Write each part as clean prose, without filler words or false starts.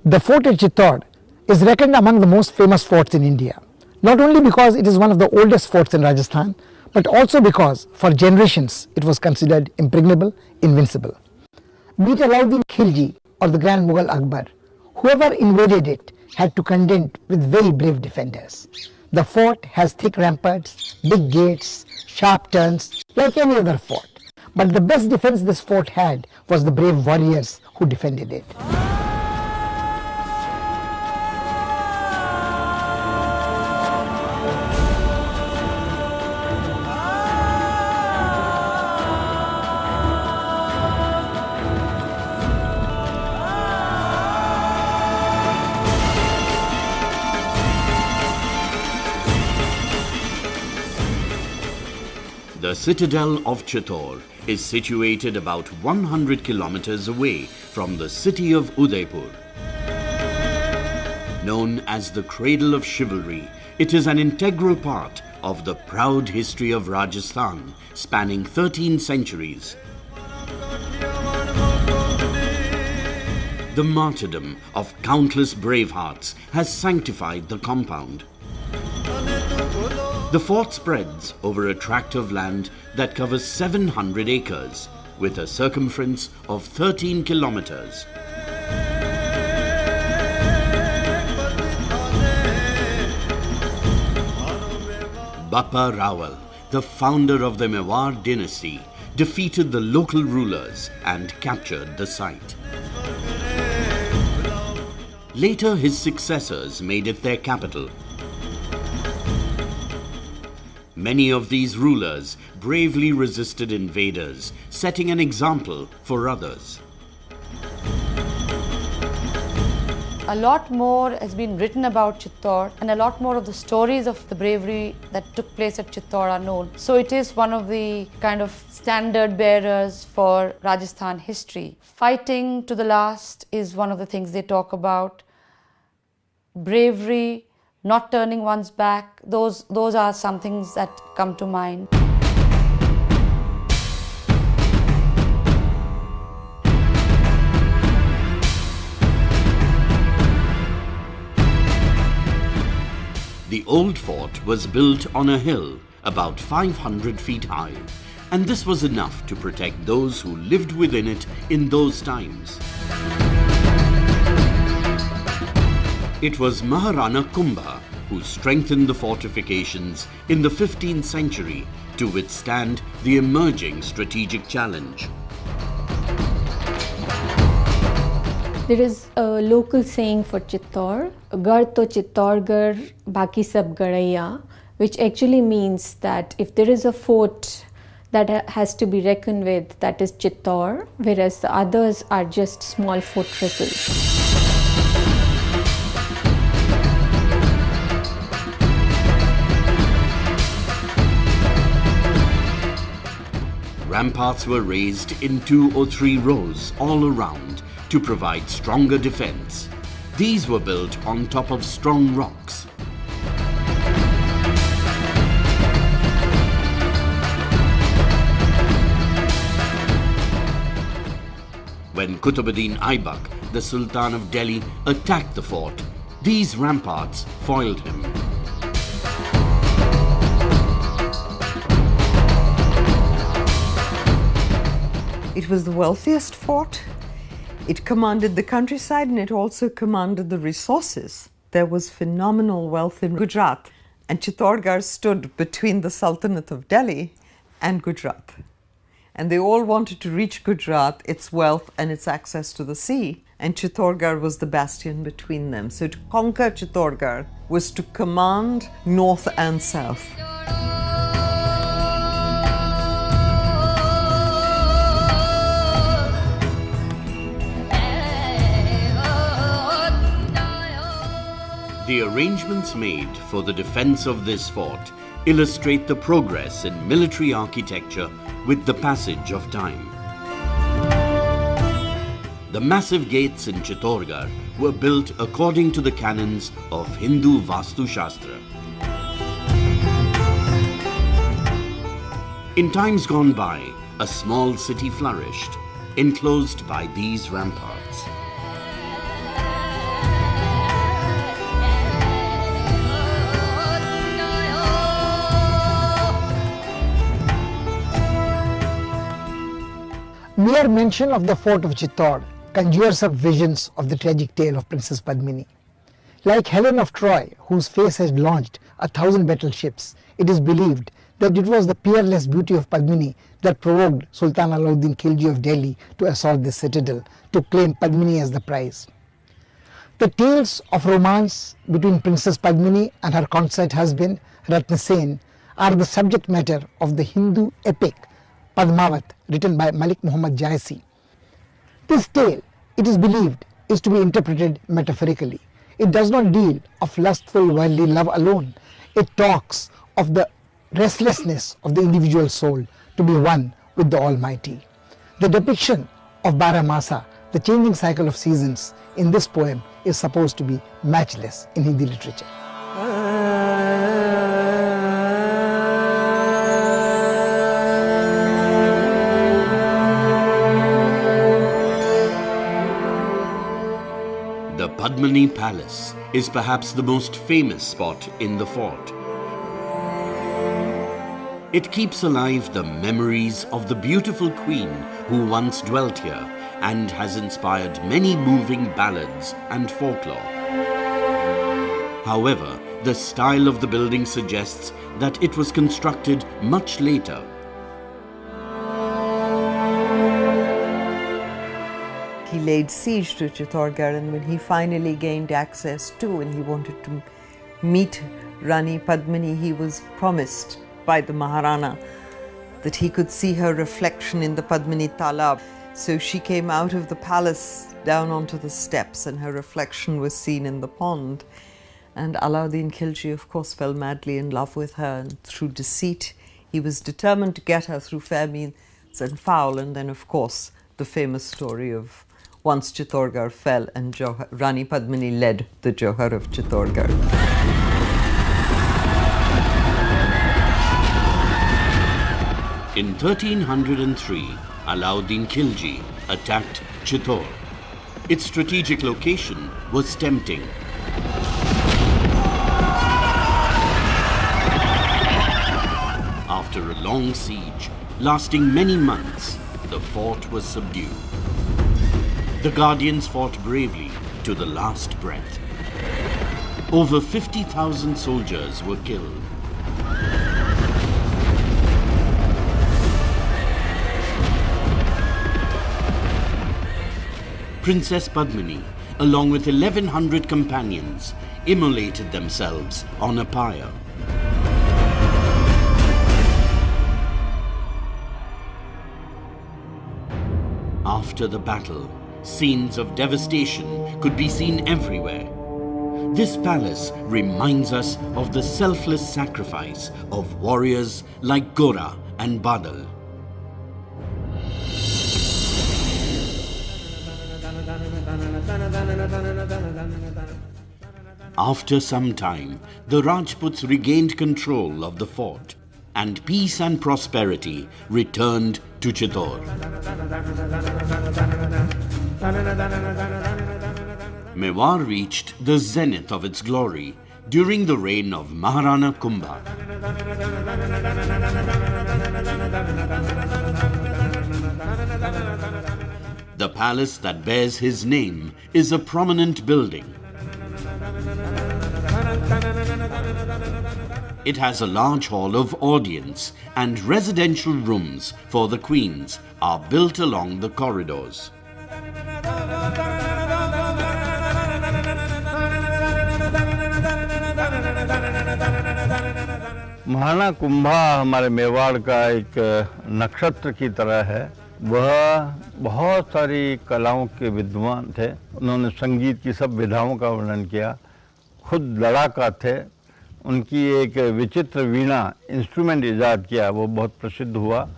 The fort at Chittorgarh is reckoned among the most famous forts in India, not only because it is one of the oldest forts in Rajasthan, but also because for generations it was considered impregnable, invincible. Be it Alauddin Khilji or the Grand Mughal Akbar, whoever invaded it had to contend with very brave defenders. The fort has thick ramparts, big gates, sharp turns, like any other fort. But the best defense this fort had was the brave warriors who defended it. The citadel of Chittorgarh is situated about 100 kilometers away from the city of Udaipur. Known as the cradle of chivalry, it is an integral part of the proud history of Rajasthan, spanning 13 centuries. The martyrdom of countless brave hearts has sanctified the compound. The fort spreads over a tract of land that covers 700 acres, with a circumference of 13 kilometers. Bappa Rawal, the founder of the Mewar dynasty, defeated the local rulers and captured the site. Later, his successors made it their capital. Many of these rulers bravely resisted invaders, setting an example for others. A lot more has been written about Chittorgarh, and a lot more of the stories of the bravery that took place at Chittorgarh are known. So it is one of the kind of standard bearers for Rajasthan history. Fighting to the last is one of the things they talk about. Bravery, not turning one's back, those are some things that come to mind. The old fort was built on a hill about 500 feet high, and this was enough to protect those who lived within it in those times. It was Maharana Kumbha who strengthened the fortifications in the 15th century to withstand the emerging strategic challenge. There is a local saying for Chittorgarh, "Gar to Chittorgarh, baki sab garaiya," which actually means that if there is a fort that has to be reckoned with, that is Chittorgarh, whereas the others are just small fortresses. Ramparts were raised in 2 or 3 rows all around to provide stronger defense. These were built on top of strong rocks. When Qutbuddin Aibak, the Sultan of Delhi, attacked the fort, these ramparts foiled him. It was the wealthiest fort. It commanded the countryside and it also commanded the resources. There was phenomenal wealth in Gujarat, and Chittorgarh stood between the Sultanate of Delhi and Gujarat. And they all wanted to reach Gujarat, its wealth and its access to the sea, and Chittorgarh was the bastion between them. So to conquer Chittorgarh was to command north and south. The arrangements made for the defense of this fort illustrate the progress in military architecture with the passage of time. The massive gates in Chittorgarh were built according to the canons of Hindu Vastu Shastra. In times gone by, a small city flourished, enclosed by these ramparts. Mere mention of the fort of Chittor conjures up visions of the tragic tale of Princess Padmini. Like Helen of Troy, whose face had launched 1,000 battleships, it is believed that it was the peerless beauty of Padmini that provoked Sultan Alauddin Khilji of Delhi to assault the citadel to claim Padmini as the prize. The tales of romance between Princess Padmini and her consort husband Ratnasen are the subject matter of the Hindu epic Padmavat, written by Malik Muhammad Jaisi. This tale, it is believed, is to be interpreted metaphorically. It does not deal of lustful worldly love alone. It talks of the restlessness of the individual soul to be one with the Almighty. The depiction of Baramasa, the changing cycle of seasons, in this poem is supposed to be matchless in Hindi literature. The Padmini Palace is perhaps the most famous spot in the fort. It keeps alive the memories of the beautiful queen who once dwelt here and has inspired many moving ballads and folklore. However, the style of the building suggests that it was constructed much later. He laid siege to Chittorgarh, and when he finally gained access to and he wanted to meet Rani Padmini, he was promised by the Maharana that he could see her reflection in the Padmini Talab. So she came out of the palace down onto the steps and her reflection was seen in the pond. And Alauddin Khilji, of course, fell madly in love with her, and through deceit he was determined to get her through fair means and foul. And then, of course, the famous story of once Chittorgarh fell and Rani Padmini led the Johar of Chittorgarh. In 1303, Alauddin Khilji attacked Chittor. Its strategic location was tempting. After a long siege, lasting many months, the fort was subdued. The Guardians fought bravely to the last breath. Over 50,000 soldiers were killed. Princess Padmini, along with 1,100 companions, immolated themselves on a pyre. After the battle, scenes of devastation could be seen everywhere. This palace reminds us of the selfless sacrifice of warriors like Gora and Badal. After some time, the Rajputs regained control of the fort, and peace and prosperity returned to Chittor. Mewar reached the zenith of its glory during the reign of Maharana Kumbha. The palace that bears his name is a prominent building. It has a large hall of audience, and residential rooms for the queens are built along the corridors. Maharana Kumbha हमारे मेवाड़ का एक नक्षत्र की तरह है। वह बहुत सारी कलाओं के विद्वान थे। उन्होंने संगीत की सब विधाओं का वर्णन किया। खुद लड़ाका थे। उनकी एक विचित्र वीणा इंस्ट्रूमेंट इजाद किया, वो बहुत प्रसिद्ध हुआ,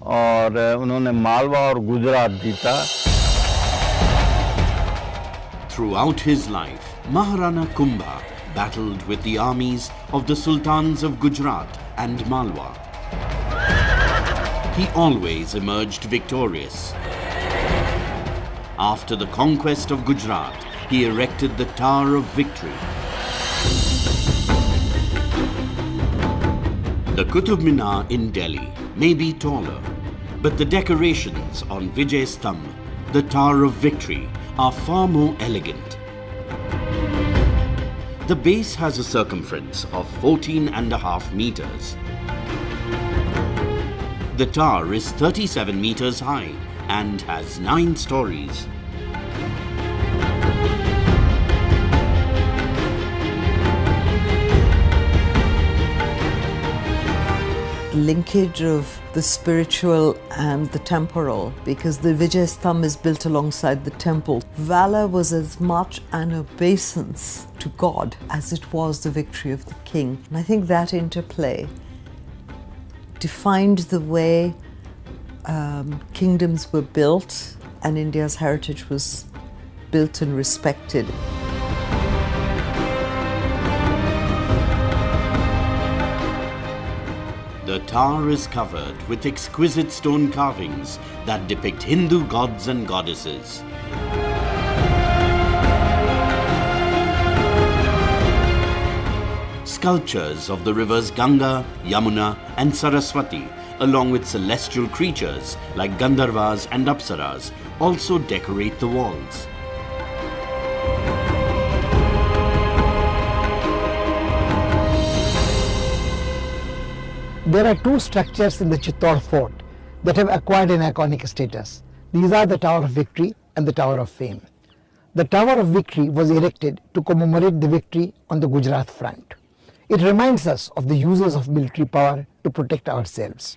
और उन्होंने मालवा और गुजरात जीता। Throughout his life, Maharana Kumbha battled with the armies of the Sultans of Gujarat and Malwa. He always emerged victorious. After the conquest of Gujarat, he erected the Tower of Victory. The Qutub Minar in Delhi may be taller, But the decorations on Vijay Stambh, the Tower of Victory, are far more elegant. The base has a circumference of 14.5 meters. The tower is 37 meters high and has 9 stories. Linkage of the spiritual and the temporal, because the Vijay Stambh is built alongside the temple. Valor was as much an obeisance to God as it was the victory of the king. And I think that interplay defined the way kingdoms were built and India's heritage was built and respected. The tower is covered with exquisite stone carvings that depict Hindu gods and goddesses. Sculptures of the rivers Ganga, Yamuna and Saraswati, along with celestial creatures like Gandharvas and Apsaras, also decorate the walls. There are 2 structures in the Chittorgarh fort that have acquired an iconic status. These are the Tower of Victory and the Tower of Fame. The Tower of Victory was erected to commemorate the victory on the Gujarat front. It reminds us of the uses of military power to protect ourselves.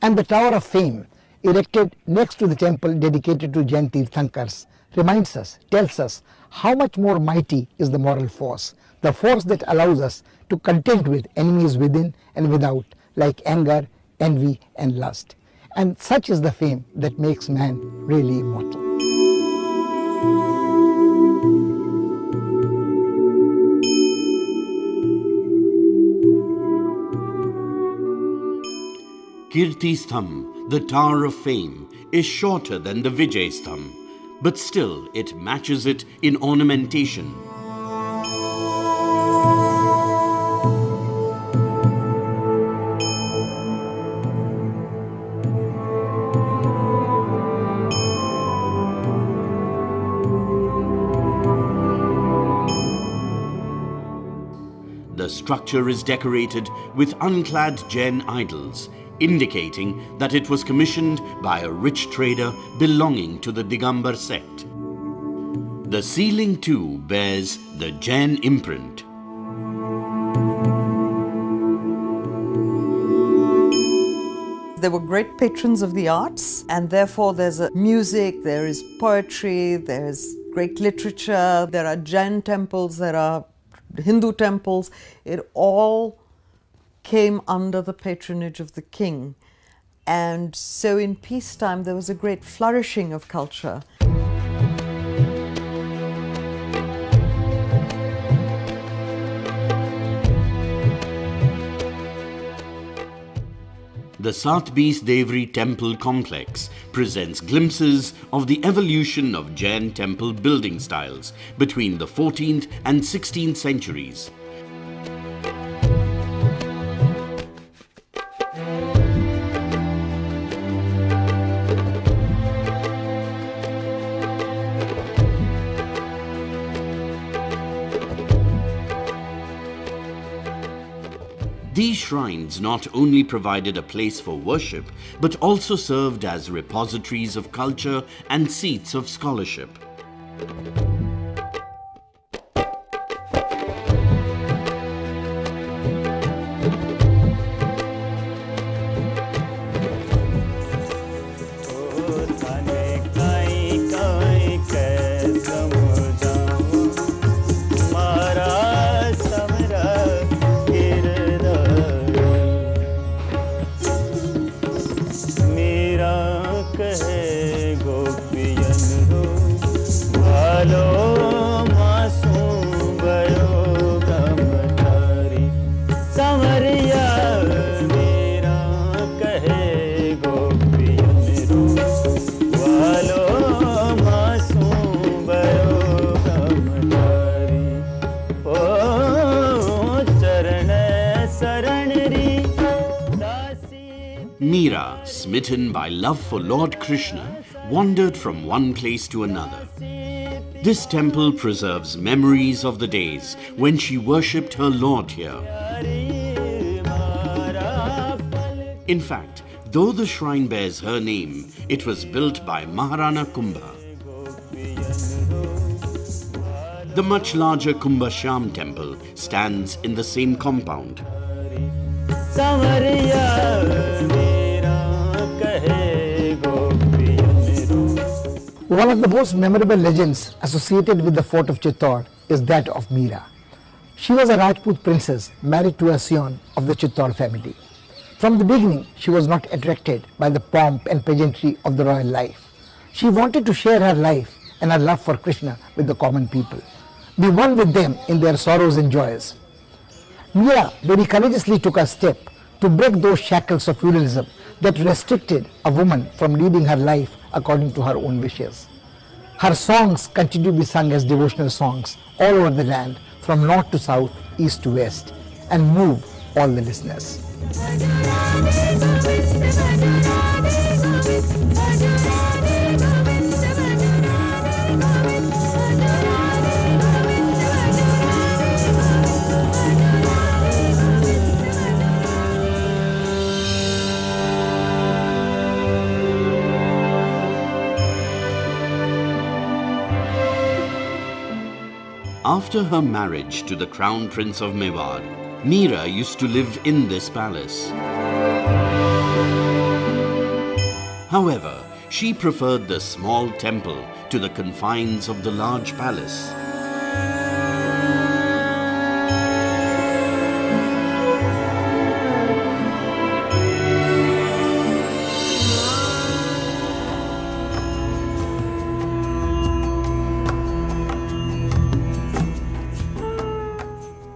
And the Tower of Fame, erected next to the temple dedicated to Jain Tirthankars, reminds us, tells us how much more mighty is the moral force, the force that allows us to contend with enemies within and without, like anger, envy and lust. And such is the fame that makes man really immortal. Kirti Stambh, the Tower of Fame, is shorter than the Vijay Stambh, but still it matches it in ornamentation. The structure is decorated with unclad Jain idols, indicating that it was commissioned by a rich trader belonging to the Digambar sect. The ceiling too bears the Jain imprint. They were great patrons of the arts, and therefore there's music, there is poetry, there is great literature, there are Jain temples, there are Hindu temples. It all came under the patronage of the king. And so in peacetime there was a great flourishing of culture. The Satbis Devri temple complex presents glimpses of the evolution of Jain temple building styles between the 14th and 16th centuries. These shrines not only provided a place for worship, but also served as repositories of culture and seats of scholarship. Hello. smitten by love for Lord Krishna, wandered from one place to another. This temple preserves memories of the days when she worshipped her Lord here. In fact, though the shrine bears her name, it was built by Maharana Kumbha. The much larger Kumbha Shyam temple stands in the same compound. One of the most memorable legends associated with the fort of Chittor is that of Meera. She was a Rajput princess married to a scion of the Chittor family. From the beginning, she was not attracted by the pomp and pageantry of the royal life. She wanted to share her life and her love for Krishna with the common people, be one with them in their sorrows and joys. Meera very courageously took a step to break those shackles of feudalism that restricted a woman from leading her life according to her own wishes. Her songs continue to be sung as devotional songs all over the land, from north to south, east to west, and move all the listeners. After her marriage to the Crown Prince of Mewar, Meera used to live in this palace. However, she preferred the small temple to the confines of the large palace.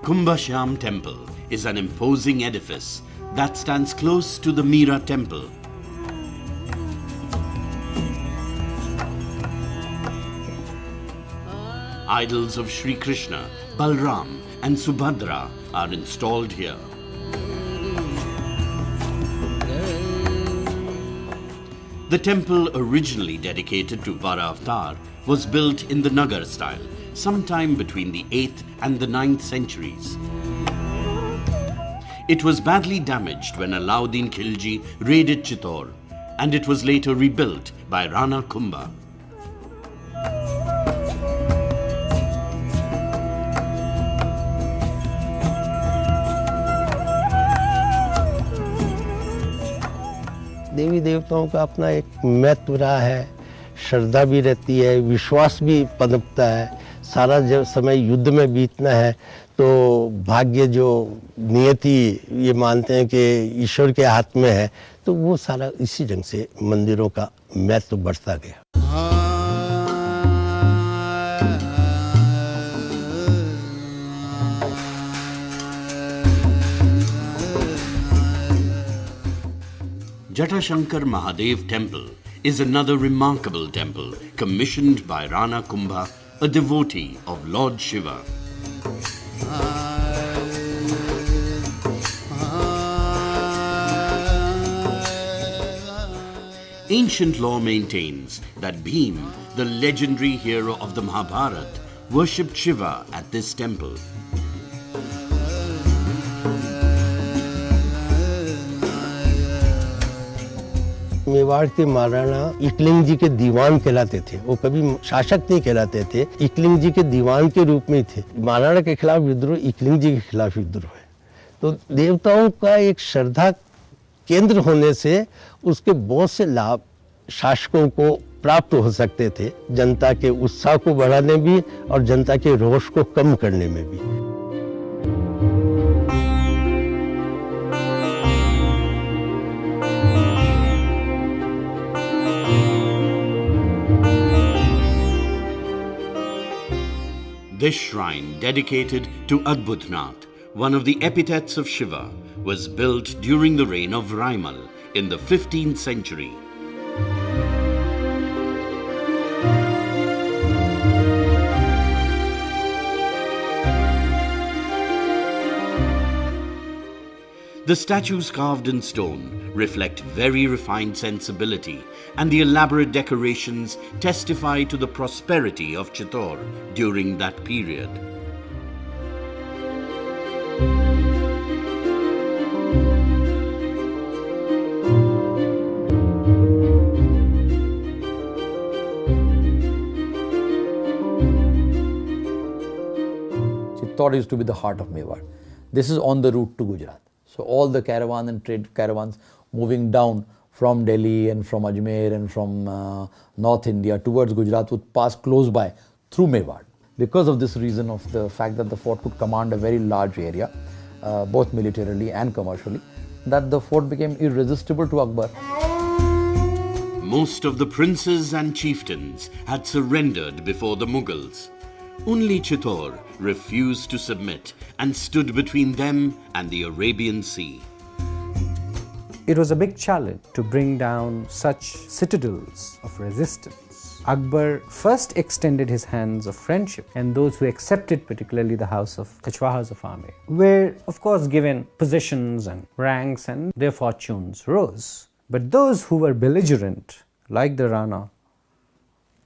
Kumbha Shyam Temple is an imposing edifice that stands close to the Meera temple. Idols of Sri Krishna, Balram and Subhadra are installed here. The temple, originally dedicated to Vara Avatar, was built in the Nagar style, sometime between the 8th and the 9th centuries. It was badly damaged when Alauddin Khilji raided Chittor, and it was later rebuilt by Rana Kumbha. देवी देवताओं का अपना एक महत्व रहा है, श्रद्धा भी रहती है, विश्वास भी पनपता है। सारा जब समय युद्ध में बीतना है तो भाग्य जो नियति ये मानते हैं कि ईश्वर के हाथ में है, तो वो सारा इसी ढंग से मंदिरों का महत्व बढ़ता गया। Jatashankar Mahadev Temple is another remarkable temple commissioned by Rana Kumbha, a devotee of Lord Shiva. Ancient law maintains that Bhim, the legendary hero of the Mahabharata, worshipped Shiva at this temple. Mewar के महाराणा इकलिंग जी के दीवान कहलाते थे। वो कभी शासक नहीं कहलाते थे, इकलिंग जी के दीवान के रूप में थे। महाराणा के खिलाफ विद्रोह इकलिंग जी के खिलाफ विद्रोह है। तो देवताओं का एक श्रद्धा केंद्र होने से उसके बहुत से लाभ शासकों को प्राप्त हो सकते थे, जनता के उत्साह को बढ़ाने भी और जनता के रोष को कम करने में भी। This shrine, dedicated to Adbhutnath, one of the epithets of Shiva, was built during the reign of Raimal in the 15th century. The The statues carved in stone reflect very refined sensibility, and the elaborate decorations testify to the prosperity of Chittor during that period. Chittor used to be the heart of Mewar. This is on the route to Gujarat. So all the caravan and trade caravans moving down from Delhi and from Ajmer and from North India towards Gujarat would pass close by through Mewar. Because of this reason of the fact that the fort could command a very large area, both militarily and commercially, that the fort became irresistible to Akbar. Most of the princes and chieftains had surrendered before the Mughals. Only Chittor refused to submit and stood between them and the Arabian Sea. It was a big challenge to bring down such citadels of resistance. Akbar first extended his hands of friendship, and those who accepted, particularly the house of Kuchwahas of Amir, were of course given positions and ranks, and their fortunes rose. But those who were belligerent, like the Rana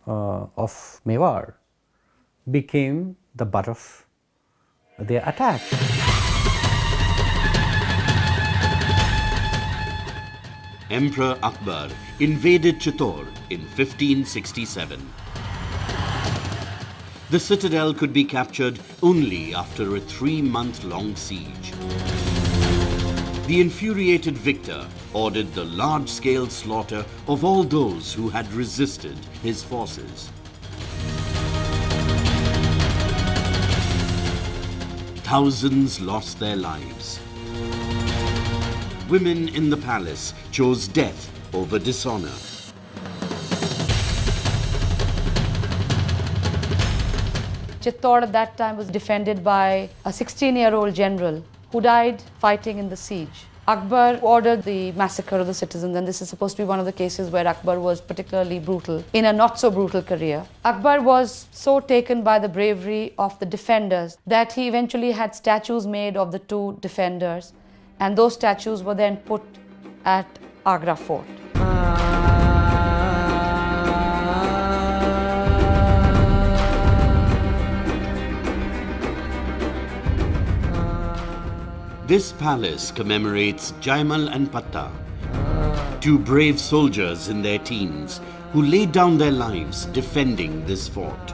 of Mewar, became the butt of their attack. Emperor Akbar invaded Chittor in 1567. The citadel could be captured only after a 3-month-long siege. The infuriated victor ordered the large-scale slaughter of all those who had resisted his forces. Thousands lost their lives. Women in the palace chose death over dishonor. Chittor at that time was defended by a 16-year-old general who died fighting in the siege. Akbar ordered the massacre of the citizens, and this is supposed to be one of the cases where Akbar was particularly brutal in a not-so-brutal career. Akbar was so taken by the bravery of the defenders that he eventually had statues made of the two defenders, and those statues were then put at Agra Fort. This palace commemorates Jaimal and Patta, two brave soldiers in their teens who laid down their lives defending this fort.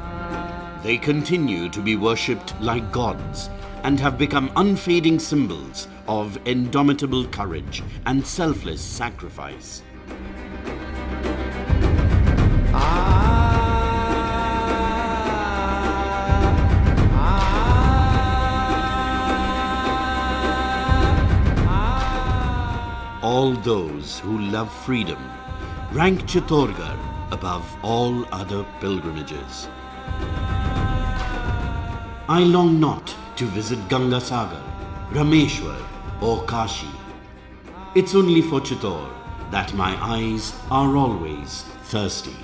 They continue to be worshipped like gods and have become unfading symbols of indomitable courage and selfless sacrifice. All those who love freedom rank Chittorgarh above all other pilgrimages. I long not to visit Gangasagar, Rameshwar or Kashi. It's only for Chittor that my eyes are always thirsty.